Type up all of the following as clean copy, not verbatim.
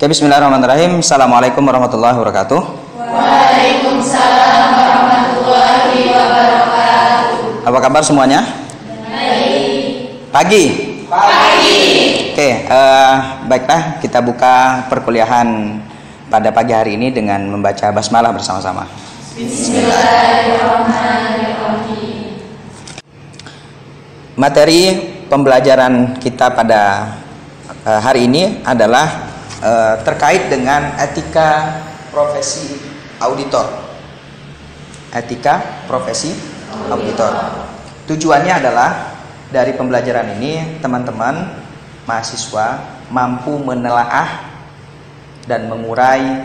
Oke, bismillahirrahmanirrahim. Assalamualaikum warahmatullahi wabarakatuh. Waalaikumsalam warahmatullahi wabarakatuh. Apa kabar semuanya? Baik. Pagi. Pagi. Oke, baiklah, kita buka perkuliahan pada pagi hari ini dengan membaca basmalah bersama-sama. Bismillahirrahmanirrahim. Materi pembelajaran kita pada hari ini adalah terkait dengan etika profesi auditor. Etika profesi auditor. Tujuannya adalah dari pembelajaran ini teman-teman mahasiswa mampu menelaah dan mengurai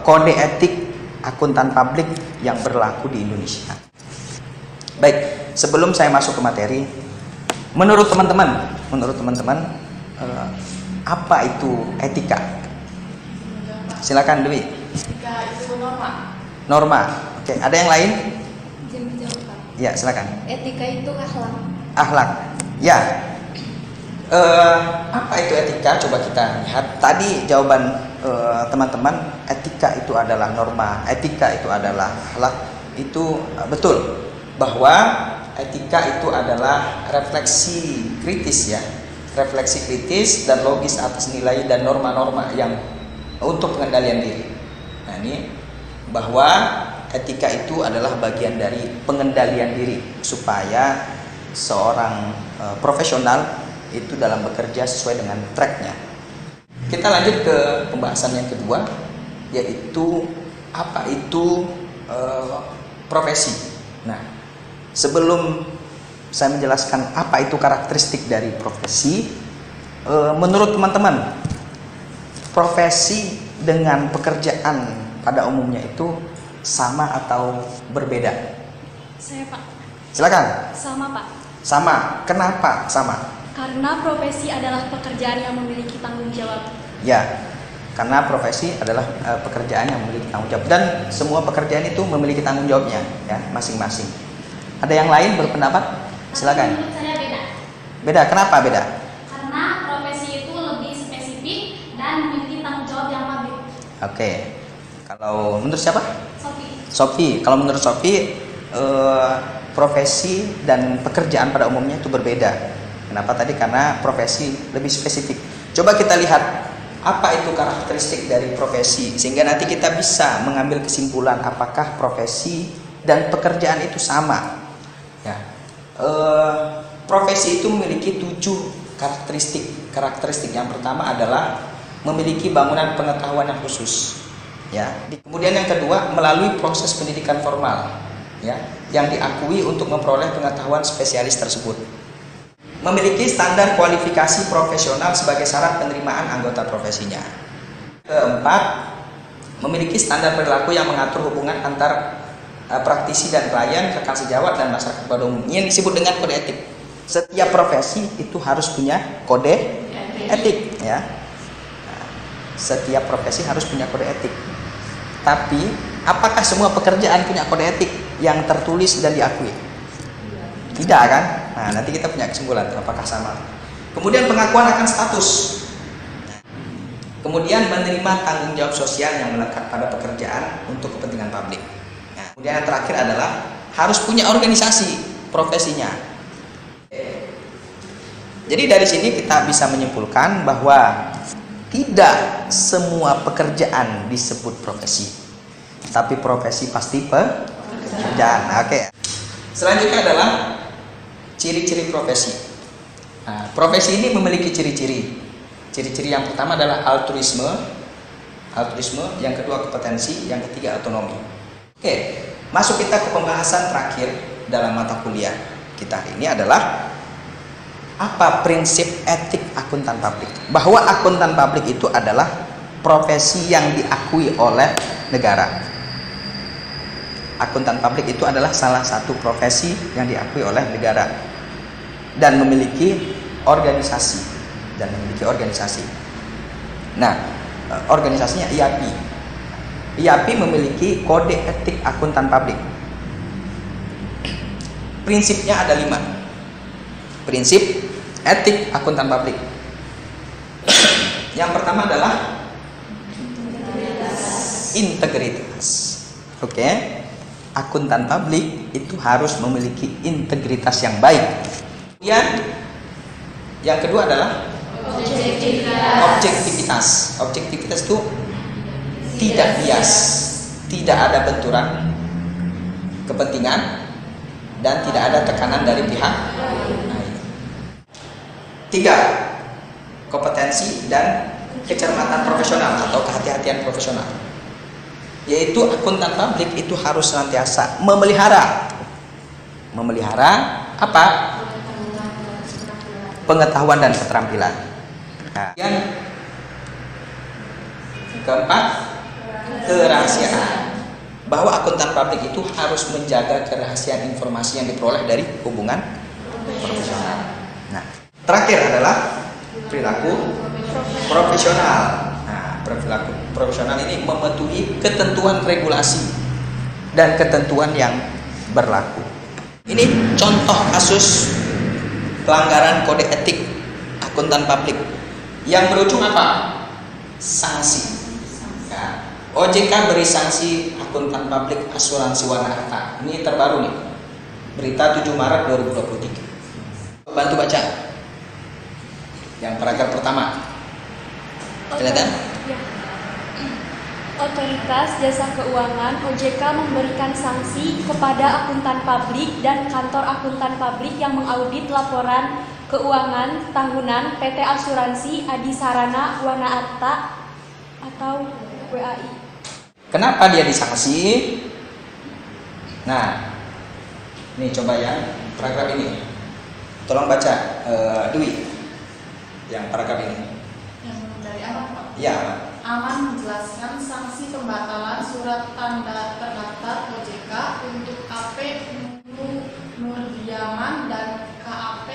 kode etik akuntan publik yang berlaku di Indonesia. Baik, sebelum saya masuk ke materi, menurut teman-teman apa itu etika? Silakan Dewi. Etika itu norma. Norma. Oke, ada yang lain? Izin menjawab, Pak. Ya, silakan. Etika itu akhlak. Akhlak. Ya. Apa itu etika? Coba kita lihat. Tadi jawaban teman-teman, etika itu adalah norma, etika itu adalah akhlak. Itu betul bahwa etika itu adalah refleksi kritis ya. Refleksi kritis dan logis atas nilai dan norma-norma yang untuk pengendalian diri. Nah, ini bahwa etika itu adalah bagian dari pengendalian diri supaya seorang profesional itu dalam bekerja sesuai dengan tracknya. Kita lanjut ke pembahasan yang kedua, yaitu apa itu profesi. Nah, sebelum saya menjelaskan apa itu karakteristik dari profesi, menurut teman-teman, profesi dengan pekerjaan pada umumnya itu sama atau berbeda? Saya, Pak. Silakan. Sama, Pak. Sama. Kenapa sama? Karena profesi adalah pekerjaan yang memiliki tanggung jawab. Ya, karena profesi adalah pekerjaan yang memiliki tanggung jawab, dan semua pekerjaan itu memiliki tanggung jawabnya ya masing-masing. Ada yang lain berpendapat? Silakan. Menurut saya beda. Beda. Kenapa beda? Karena profesi itu lebih spesifik dan memiliki tanggung jawab yang lebih. Oke. Kalau menurut siapa? Sophie. Kalau menurut Sophie, profesi dan pekerjaan pada umumnya itu berbeda. Kenapa tadi? Karena profesi lebih spesifik. Coba kita lihat apa itu karakteristik dari profesi, sehingga nanti kita bisa mengambil kesimpulan apakah profesi dan pekerjaan itu sama. Ya. Profesi itu memiliki 7 karakteristik. Karakteristik yang pertama adalah memiliki bangunan pengetahuan yang khusus. Ya. Kemudian yang kedua, melalui proses pendidikan formal, ya, yang diakui untuk memperoleh pengetahuan spesialis tersebut. Memiliki standar kualifikasi profesional sebagai syarat penerimaan anggota profesinya. Keempat, memiliki standar perilaku yang mengatur hubungan antar praktisi dan klien, rekan sejawat dan masyarakat pada umumnya. Ini disebut dengan kode etik. Setiap profesi itu harus punya kode etik, ya. Nah, setiap profesi harus punya kode etik. Tapi, apakah semua pekerjaan punya kode etik yang tertulis dan diakui? Tidak kan? Nah, nanti kita punya kesimpulan apakah sama. Kemudian pengakuan akan status. Kemudian menerima tanggung jawab sosial yang melekat pada pekerjaan untuk kepentingan publik. Nah, kemudian yang terakhir adalah harus punya organisasi profesinya. Jadi dari sini kita bisa menyimpulkan bahwa tidak semua pekerjaan disebut profesi, tapi profesi pasti pekerjaan. Oke. Selanjutnya adalah ciri-ciri profesi. Nah, profesi ini memiliki ciri-ciri. Ciri-ciri yang pertama adalah altruisme, yang kedua kompetensi, yang ketiga otonomi. Oke, masuk kita ke pembahasan terakhir dalam mata kuliah kita hari ini adalah apa prinsip etik akuntan publik. Bahwa akuntan publik itu adalah profesi yang diakui oleh negara. Akuntan publik itu adalah salah satu profesi yang diakui oleh negara dan memiliki organisasi Nah, organisasinya IAPI. IAPI memiliki kode etik akuntan publik. Prinsipnya ada 5. Prinsip etik akuntan publik. Yang pertama adalah integritas. Oke. Akuntan publik itu harus memiliki integritas yang baik. Kemudian yang kedua adalah objektivitas. Objektivitas itu tidak bias, tidak ada benturan kepentingan, dan tidak ada tekanan dari pihak lain. 3. Kompetensi dan kecermatan profesional atau kehati-hatian profesional. Yaitu akuntan publik itu harus senantiasa memelihara apa? Pengetahuan dan keterampilan. Nah, yang keempat, kerahasiaan. Bahwa akuntan publik itu harus menjaga kerahasiaan informasi yang diperoleh dari hubungan profesional. Nah, terakhir adalah perilaku profesional. Nah, perilaku profesional ini mematuhi ketentuan regulasi dan ketentuan yang berlaku. Ini contoh kasus pelanggaran kode etik akuntan publik yang berujung apa? Sanksi. Ya. OJK beri sanksi akuntan publik asuransi Wana Arta. Ini terbaru nih, berita 7 Maret 2023. Bantu baca yang paragraf pertama. Kelihatan? Ya. Otoritas Jasa Keuangan OJK memberikan sanksi kepada akuntan publik dan kantor akuntan publik yang mengaudit laporan keuangan tahunan PT Asuransi Adi Sarana Wana Arta atau WAI. Kenapa dia disanksi? Nah, ini coba ya paragraf ini. Tolong baca, Dwi, yang paragraf ini. Yang dari Aman, Pak. Ya. Aman menjelaskan sanksi pembatalan surat tanda terdaftar OJK untuk KP Nurdiaman dan KAP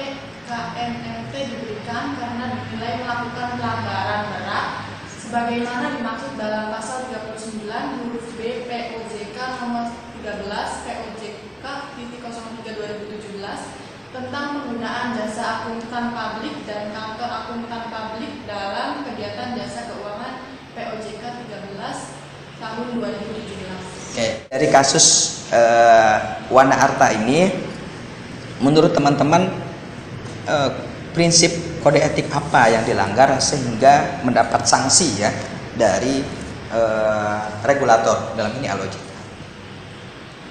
KNMT diberikan karena dinilai melakukan pelanggaran berat sebagaimana dimaksud dalam pasal 39 huruf B POJK nomor 13 POJK _03/2017 tentang penggunaan jasa akuntan publik dan kantor akuntan publik dalam kegiatan jasa keuangan POJK 13 tahun 2017. Oke, dari kasus Wana Arta ini, menurut teman-teman prinsip kode etik apa yang dilanggar sehingga mendapat sanksi ya dari regulator, dalam ini ALOJK?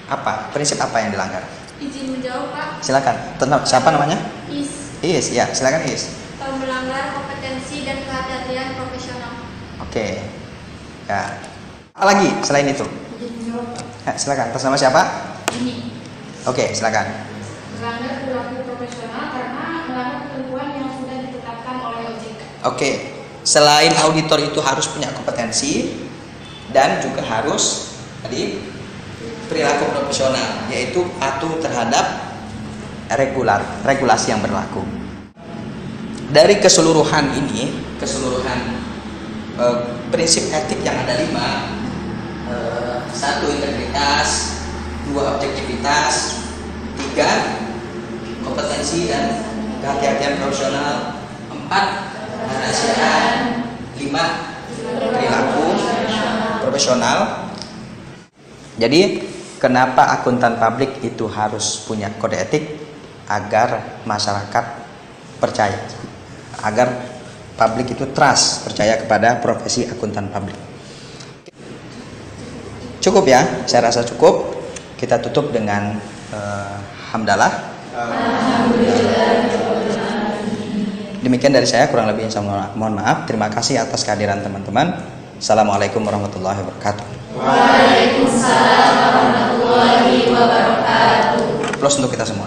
Apa prinsip apa yang dilanggar? Izin menjawab, Pak. Silakan. Siapa namanya? Is. Ya, silakan Is. Melanggar kompetensi dan kehati-hatian profesional. Oke. Ya. Apa lagi selain itu? Izin menjawab, Pak. Silakan. Atas nama siapa? Ini Oke, silakan. melanggar perilaku profesional karena melanggar ketentuan yang sudah ditetapkan oleh OJK. Oke. Selain auditor itu harus punya kompetensi dan juga harus tadi perilaku profesional, yaitu patuh terhadap regulasi yang berlaku. Dari keseluruhan ini, prinsip etik yang ada 5, 1 integritas, 2 objektivitas, 3 kompetensi dan kehati-hatian profesional, 4 kerahasiaan, 5 perilaku profesional. Jadi kenapa akuntan publik itu harus punya kode etik? Agar masyarakat percaya, agar publik itu trust, percaya kepada profesi akuntan publik. Cukup ya, saya rasa cukup. Kita tutup dengan hamdalah. Demikian dari saya, kurang lebihnya saya mohon maaf. Terima kasih atas kehadiran teman-teman. Assalamualaikum warahmatullahi wabarakatuh. Waalaikumsalam warahmatullahi wabarakatuh. Plus untuk kita semua.